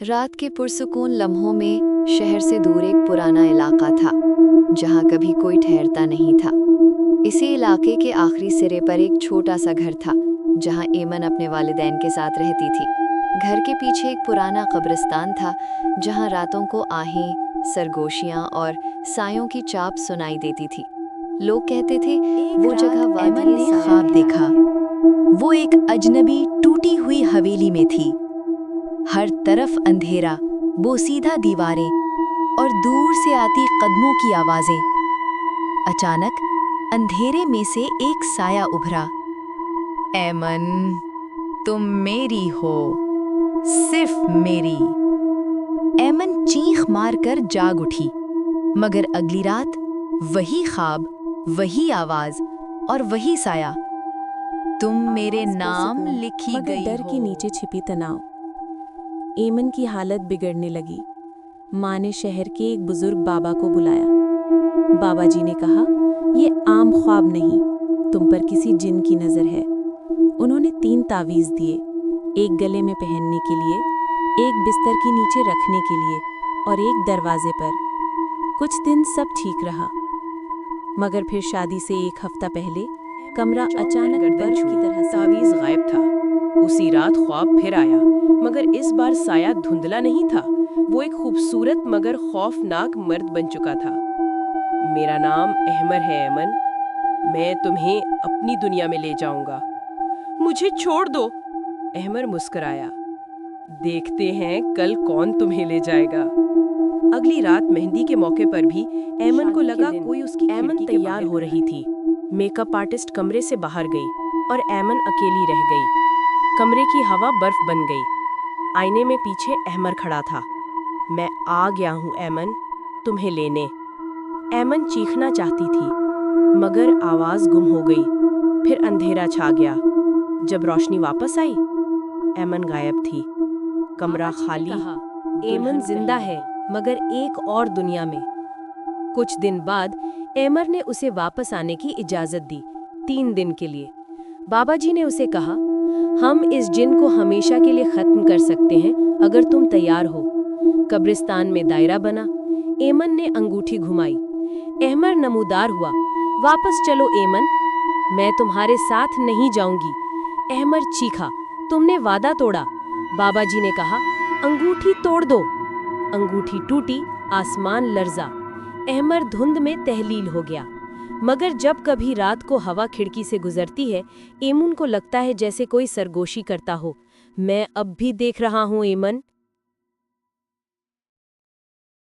रात के पुरसुकून लम्हों में शहर से दूर एक पुराना इलाका था जहाँ कभी कोई ठहरता नहीं था। इसी इलाके के आखिरी सिरे पर एक छोटा सा घर था जहाँ एमन अपने वालिदैन के साथ रहती थी। घर के पीछे एक पुराना कब्रिस्तान था जहाँ रातों को आहें, सरगोशियाँ और सायों की चाप सुनाई देती थी। लोग कहते थे वो जगह एमन ने ख्वाब देखा। वो एक अजनबी टूटी हुई हवेली में थी। हर तरफ अंधेरा, बोसीधा दीवारें और दूर से आती कदमों की आवाजें। अचानक अंधेरे में से एक साया उभरा। एमन, तुम मेरी हो, सिर्फ मेरी। एमन चीख मारकर जाग उठी, मगर अगली रात वही ख्वाब, वही आवाज और वही साया। तुम मेरे नाम लिखी मगर गई डर हो। के नीचे छिपी तनाव। एमन की हालत बिगड़ने लगी। माँ ने शहर के एक बुजुर्ग बाबा को बुलाया। बाबा जी ने कहा, ये आम ख्वाब नहीं, तुम पर किसी जिन की नजर है। उन्होंने 3 तावीज दिए, एक गले में पहनने के लिए, एक बिस्तर के नीचे रखने के लिए और एक दरवाजे पर। कुछ दिन सब ठीक रहा, मगर फिर शादी से 1 हफ्ता पहले कमरा अचानक बर्फ की तरह तावीज गायब था। उसी रात ख्वाब फिर आया, मगर इस बार साया धुंधला नहीं था। वो एक खूबसूरत मगर खौफनाक मर्द बन चुका था। मेरा नाम अहमर है एमन, मैं तुम्हें अपनी दुनिया में ले जाऊंगा, मुझे छोड़ दो। अहमर मुस्कुराया, देखते हैं कल कौन तुम्हें ले जाएगा। अगली रात मेहंदी के मौके पर भी एमन को लगा कोई उसकी एमन तैयार हो रही थी। मेकअप आर्टिस्ट कमरे से बाहर गई और एमन अकेली रह गई। कमरे की हवा बर्फ बन गई। आईने में पीछे अहमर खड़ा था। मैं आ गया हूँ एमन, तुम्हें लेने। एमन चीखना चाहती थी, मगर आवाज गुम हो गई। फिर अंधेरा छा गया। जब रोशनी वापस आई, एमन गायब थी। कमरा खाली। एमन जिंदा है, मगर एक और दुनिया में। कुछ दिन बाद एमर ने उसे वापस आने की इजाजत दी, 3 दिन के लिए। बाबा जी ने उसे कहा, हम इस जिन को हमेशा के लिए खत्म कर सकते हैं अगर तुम तैयार हो। कब्रिस्तान में दायरा बना। एमन ने अंगूठी घुमाई। अहमर नमूदार हुआ, वापस चलो एमन, मैं तुम्हारे साथ नहीं जाऊंगी। अहमर चीखा, तुमने वादा तोड़ा। बाबा जी ने कहा, अंगूठी तोड़ दो। अंगूठी टूटी, आसमान लर्जा। अहमर धुंध में तहलील हो गया। मगर जब कभी रात को हवा खिड़की से गुजरती है, एमन को लगता है जैसे कोई सरगोशी करता हो। मैं अब भी देख रहा हूँ एमन।